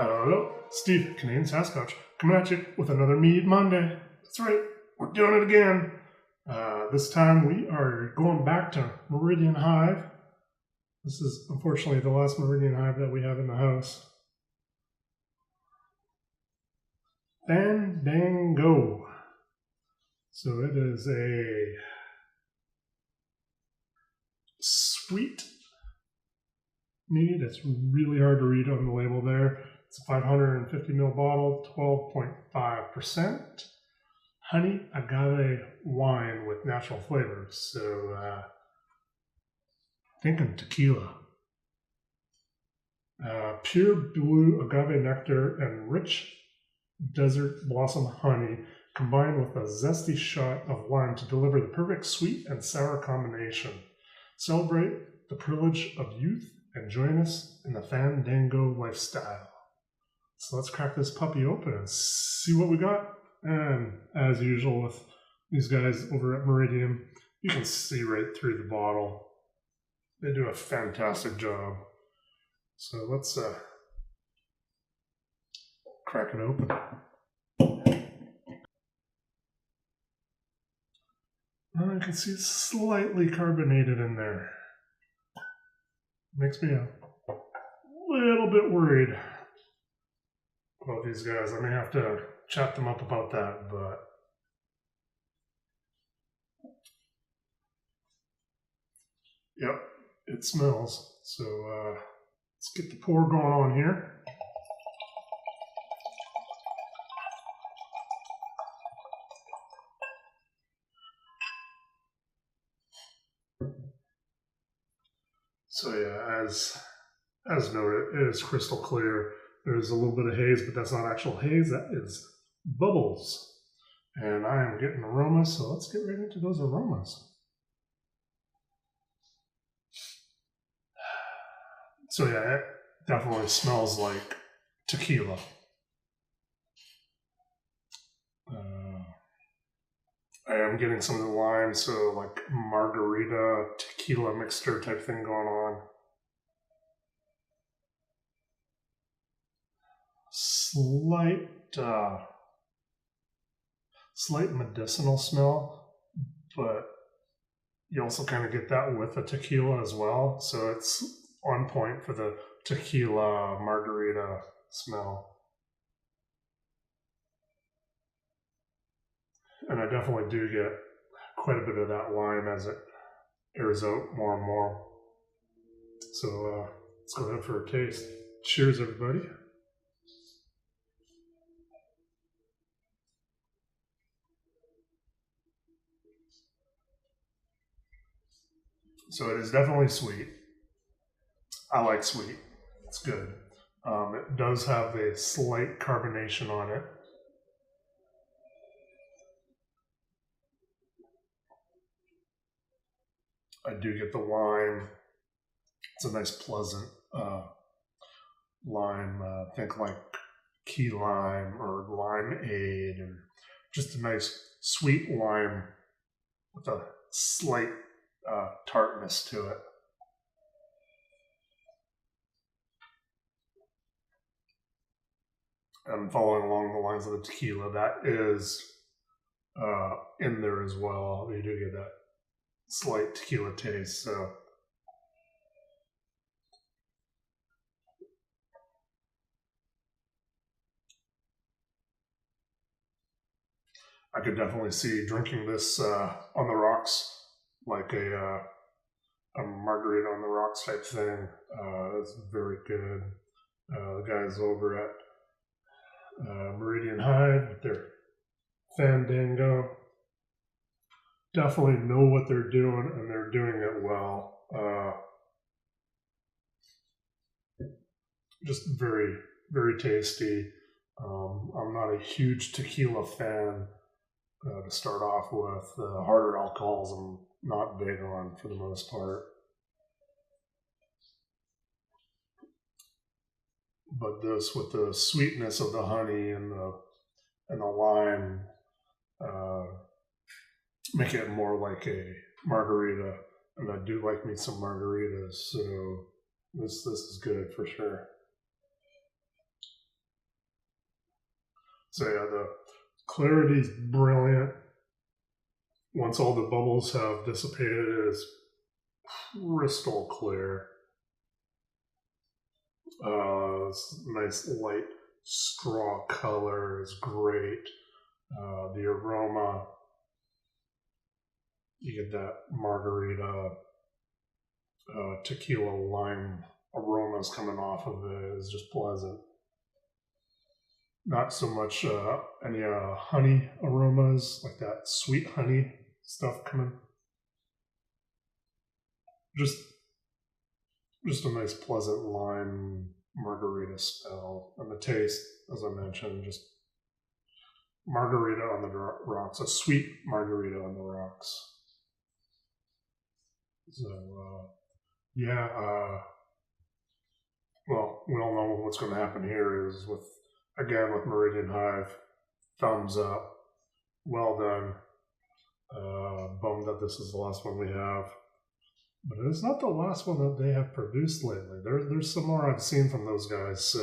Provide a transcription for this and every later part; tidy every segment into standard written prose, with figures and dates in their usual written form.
Hello, Steve, Canadian Sasquatch, coming at you with another Mead Monday. That's right, we're doing it again. This time we are going back to Meridian Hive. This is unfortunately the last Meridian Hive that we have in the house. Fandango. So it is a sweet mead. It's really hard to read on the label there. It's a 550 ml bottle, 12.5%. Honey agave wine with natural flavors. So thinking tequila. Pure blue agave nectar and rich desert blossom honey combined with a zesty shot of lime to deliver the perfect sweet and sour combination. Celebrate the privilege of youth and join us in the Fandango lifestyle. So let's crack this puppy open and see what we got. And as usual with these guys over at Meridian, you can see right through the bottle. They do a fantastic job. So let's crack it open. And I can see it's slightly carbonated in there. Makes me a little bit worried about these guys. I may have to chat them up about that, but yep, it smells. So let's get the pour going on here. So yeah, as noted, it is crystal clear. There's a little bit of haze, but that's not actual haze. That is bubbles. And I am getting aromas, so let's get right into those aromas. So yeah, it definitely smells like tequila. I am getting some of the lime, so like margarita, tequila mixture type thing going on. Slight medicinal smell, but you also kind of get that with the tequila as well. So it's on point for the tequila margarita smell. And I definitely do get quite a bit of that lime as it airs out more and more. So let's go ahead for a taste. Cheers, everybody. So it is definitely sweet. I like sweet. It's good. It does have a slight carbonation on it. I do get the lime. It's a nice pleasant lime. Think like key lime or limeade, or just a nice sweet lime with a slight tartness to it. And following along the lines of the tequila, that is in there as well. You do get that slight tequila taste. So I could definitely see drinking this on the rocks, like a margarita on the rocks type thing. It's very good. The guys over at Meridian Hive with their Fandango definitely know what they're doing, and they're doing it well. Just very, very tasty. I'm not a huge tequila fan to start off with. Harder alcohols I'm not big on for the most part. But this, with the sweetness of the honey and the lime, make it more like a margarita. And I do like me some margaritas, so this is good for sure. So yeah, the clarity is brilliant. Once all the bubbles have dissipated, it is crystal clear. This nice light straw color is great. The aroma, you get that margarita, tequila lime aromas coming off of it is just pleasant. Not so much any honey aromas, like that sweet honey stuff coming. Just a nice pleasant lime margarita smell. And the taste, as I mentioned, just margarita on the rocks, a sweet margarita on the rocks. So, well, we all know what's going to happen here is with Meridian Hive, thumbs up, well done. Bummed that this is the last one we have. But it's not the last one that they have produced lately. There's some more I've seen from those guys.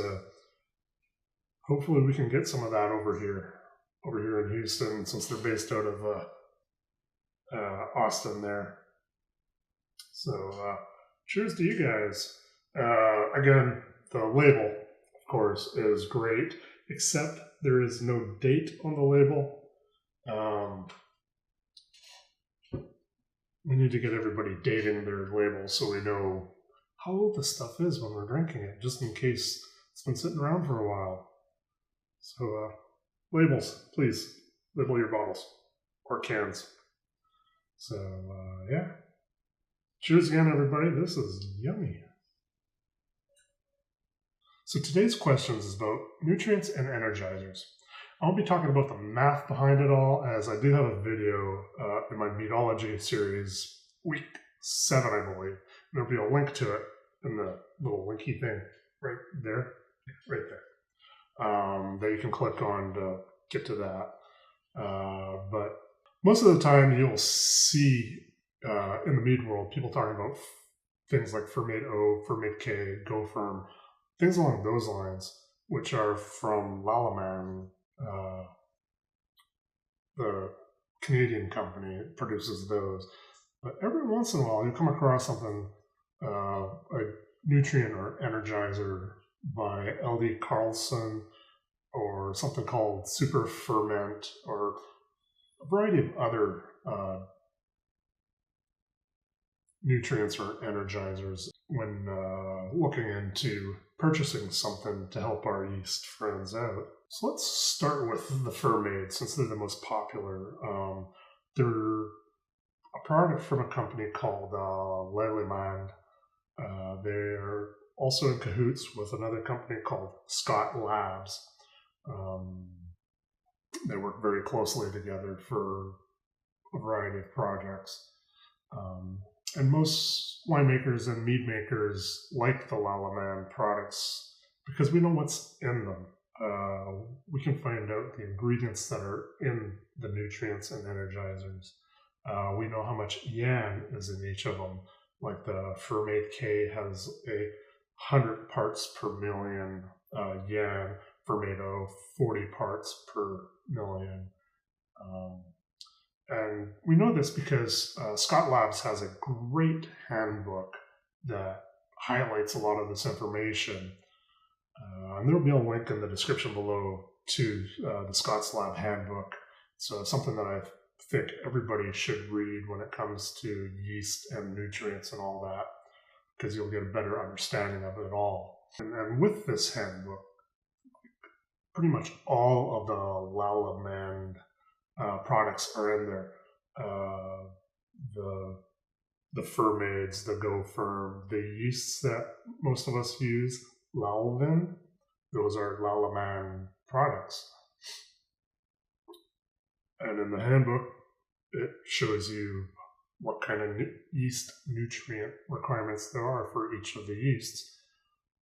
Hopefully we can get some of that over here in Houston, since they're based out of Austin there. So cheers to you guys. Again, the label, of course, is great, except there is no date on the label. We need to get everybody dating their labels so we know how old this stuff is when we're drinking it, just in case it's been sitting around for a while. So, labels, please, label your bottles or cans. So, yeah. Cheers again, everybody. This is yummy. So today's questions is about nutrients and energizers. I won't be talking about the math behind it all, as I do have a video in my Meadology series, week 7, I believe. There'll be a link to it in the little linky thing right there, that you can click on to get to that. But most of the time you'll see in the mead world people talking about things like Fermate O, Fermate K, Go Firm, things along those lines, which are from Lallemand. The Canadian company produces those. But every once in a while, you come across something, a nutrient or energizer by LD Carlson, or something called Super Ferment, or a variety of other nutrients or energizers when looking into purchasing something to help our yeast friends out. So let's start with the Fermade, since they're the most popular. They're a product from a company called Lallemand. They're also in cahoots with another company called Scott Labs. They work very closely together for a variety of projects. And most winemakers and mead makers like the Lallemand products because we know what's in them. We can find out the ingredients that are in the nutrients and energizers. We know how much yan is in each of them. Like the Fermate K has 100 parts per million yan. Fermate O, 40 parts per million. And we know this because Scott Labs has a great handbook that highlights a lot of this information. And there will be a link in the description below to the Scott's Lab handbook. So something that I think everybody should read when it comes to yeast and nutrients and all that, because you'll get a better understanding of it all. And with this handbook, pretty much all of the Lallemand products are in there. The Fermades, the Go Firm, the yeasts that most of us use, Lalvin, those are Lallemand products. And in the handbook, it shows you what kind of yeast nutrient requirements there are for each of the yeasts,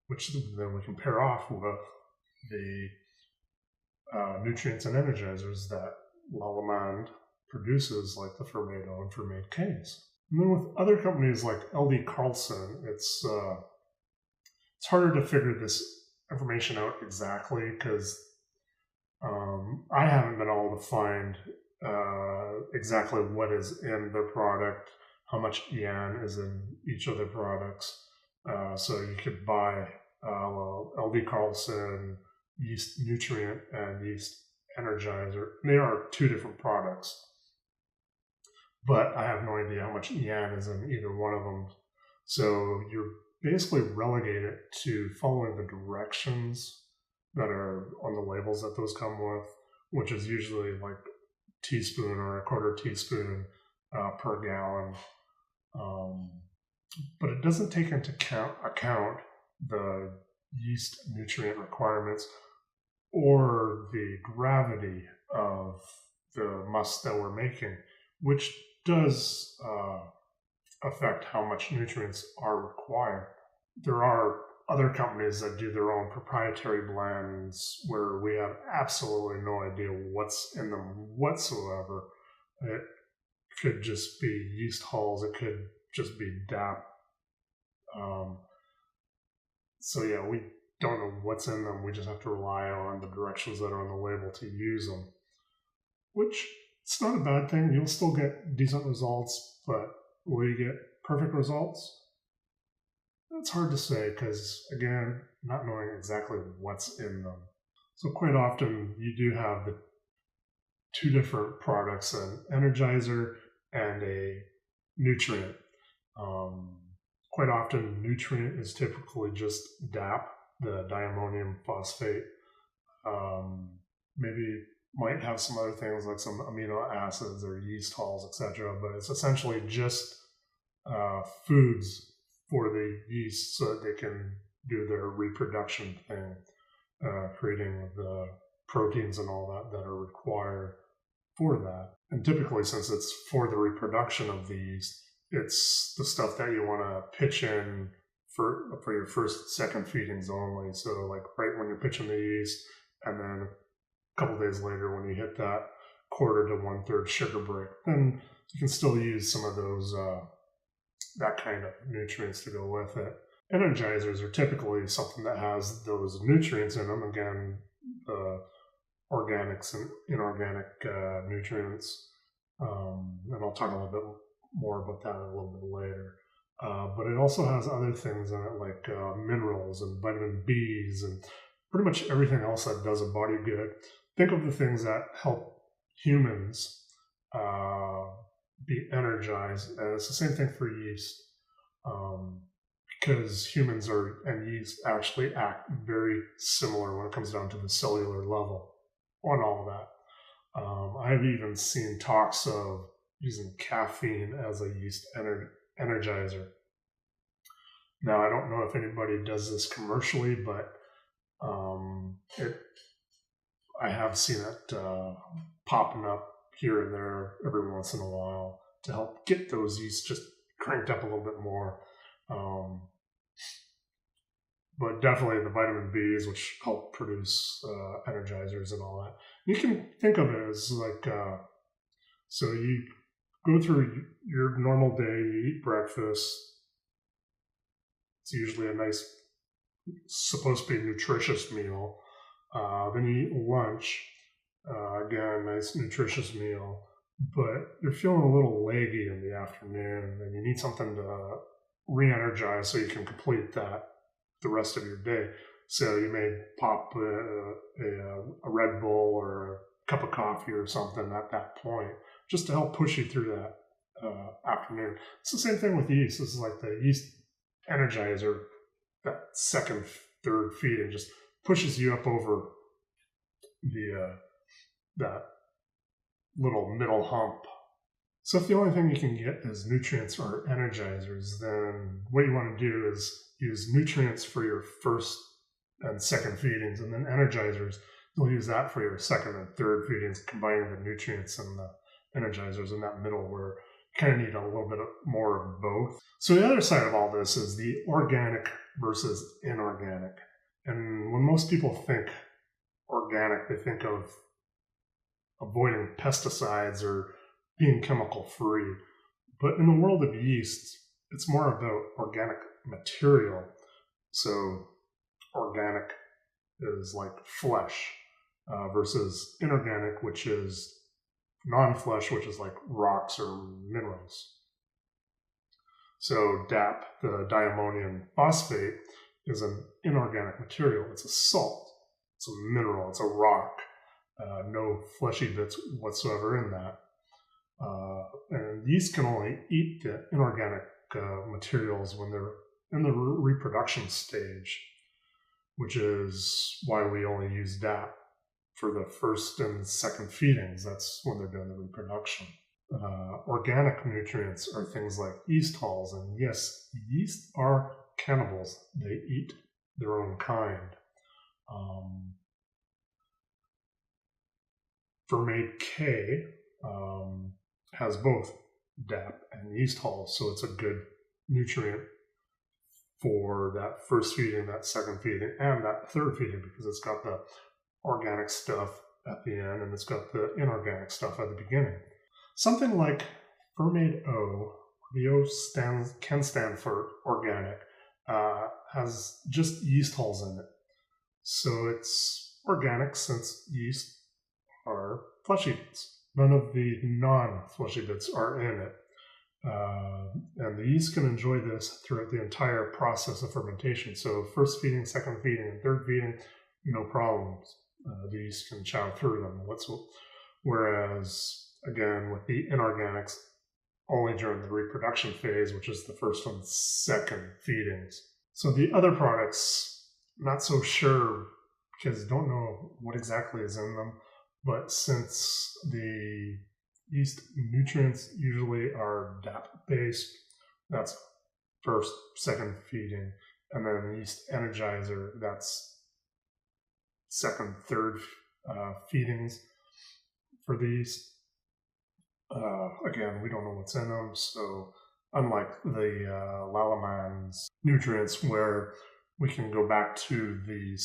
which then we can pair off with the nutrients and energizers that Lallemand produces, like the Fermate O and Fermate Ks. And then with other companies like LD Carlson, it's harder to figure this information out exactly, because I haven't been able to find exactly what is in their product, how much EN is in each of their products. So you could buy LD Carlson yeast nutrient and yeast energizer. They are two different products, but I have no idea how much EN is in either one of them. So you're basically relegated to following the directions that are on the labels that those come with, which is usually like teaspoon or a quarter teaspoon per gallon. But it doesn't take into account the yeast nutrient requirements or the gravity of the must that we're making, which does affect how much nutrients are required. There are other companies that do their own proprietary blends where we have absolutely no idea what's in them whatsoever. It could just be yeast hulls. It could just be DAP. So yeah, we don't know what's in them. We just have to rely on the directions that are on the label to use them, which it's not a bad thing. You'll still get decent results, but will you get perfect results? It's hard to say because, again, not knowing exactly what's in them. So quite often you do have the two different products, an energizer and a nutrient. Quite often nutrient is typically just DAP, the diammonium phosphate. Maybe might have some other things like some amino acids or yeast hulls, etc. But it's essentially just foods for the yeast so that they can do their reproduction thing, creating the proteins and all that that are required for that. And typically, since it's for the reproduction of the yeast, it's the stuff that you want to pitch in for your first, second feedings only. So like right when you're pitching the yeast, and then a couple days later when you hit that quarter to 1/3 sugar break, then you can still use some of those that kind of nutrients to go with it. Energizers are typically something that has those nutrients in them. Again, the organics and inorganic nutrients. And I'll talk a little bit more about that a little bit later. But it also has other things in it like minerals and vitamin Bs and pretty much everything else that does a body good. Think of the things that help humans be energized, and it's the same thing for yeast, because humans and yeast actually act very similar when it comes down to the cellular level on all of that. I've even seen talks of using caffeine as a yeast energizer. Now, I don't know if anybody does this commercially, but I have seen it popping up here and there every once in a while to help get those yeast just cranked up a little bit more. But definitely the vitamin Bs, which help produce energizers and all that. You can think of it as like, so you go through your normal day, you eat breakfast. It's usually a nice, supposed to be nutritious meal. Then you eat lunch. Again, nice nutritious meal, but you're feeling a little leggy in the afternoon and you need something to re-energize so you can complete that the rest of your day. So you may pop a Red Bull or a cup of coffee or something at that point just to help push you through that afternoon. It's the same thing with yeast. This is like the yeast energizer, that second, third feeding just pushes you up over the that little middle hump. So if the only thing you can get is nutrients or energizers, then what you want to do is use nutrients for your first and second feedings, and then energizers, you'll use that for your second and third feedings, combining the nutrients and the energizers in that middle where you kind of need a little bit more of both. So the other side of all this is the organic versus inorganic. And when most people think organic, they think of avoiding pesticides or being chemical free. But in the world of yeast, it's more about organic material. So organic is like flesh. versus inorganic, which is non-flesh, which is like rocks or minerals. So DAP, the diammonium phosphate, is an inorganic material. It's a salt. It's a mineral. It's a rock. No fleshy bits whatsoever in that. And yeast can only eat the inorganic materials when they're in the reproduction stage, which is why we only use DAP for the first and second feedings. That's when they're doing the reproduction. Organic nutrients are things like yeast hulls, and yes, yeast are cannibals. They eat their own kind. Fermate K has both DAP and yeast hulls, so it's a good nutrient for that first feeding, that second feeding, and that third feeding, because it's got the organic stuff at the end and it's got the inorganic stuff at the beginning. Something like Fermate O, the O can stand for organic, has just yeast hulls in it. So it's organic since yeast are fleshy bits. None of the non-fleshy bits are in it. And the yeast can enjoy this throughout the entire process of fermentation. So first feeding, second feeding, and third feeding, no problems. The yeast can chow through them. Whereas, again, with the inorganics, only during the reproduction phase, which is the first and second feedings. So the other products, not so sure, because don't know what exactly is in them. But since the yeast nutrients usually are DAP-based, that's first, second feeding, and then yeast energizer, that's second, third feedings for these. Again, we don't know what's in them, so unlike the Lallemand nutrients, where we can go back to the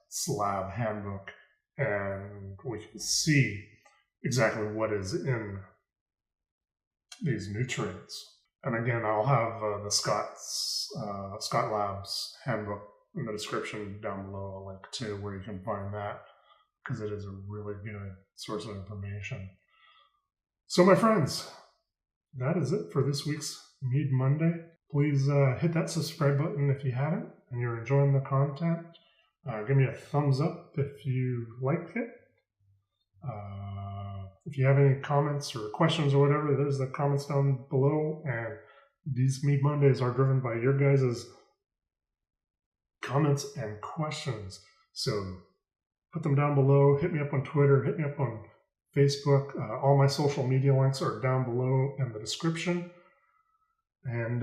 Slab handbook and we can see exactly what is in these nutrients. And again, I'll have the Scott Labs handbook in the description down below, a link to where you can find that, because it is a really good source of information. So my friends, that is it for this week's Mead Monday. Please hit that subscribe button if you haven't and you're enjoying the content. Give me a thumbs up if you liked it. If you have any comments or questions or whatever, there's the comments down below. And these Mead Mondays are driven by your guys' comments and questions. So put them down below. Hit me up on Twitter. Hit me up on Facebook. All my social media links are down below in the description. And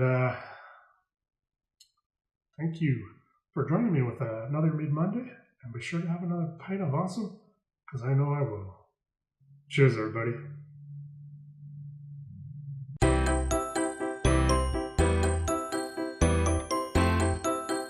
thank you for joining me with another Mead Monday. And be sure to have another pint of awesome, because I know I will. Cheers, everybody.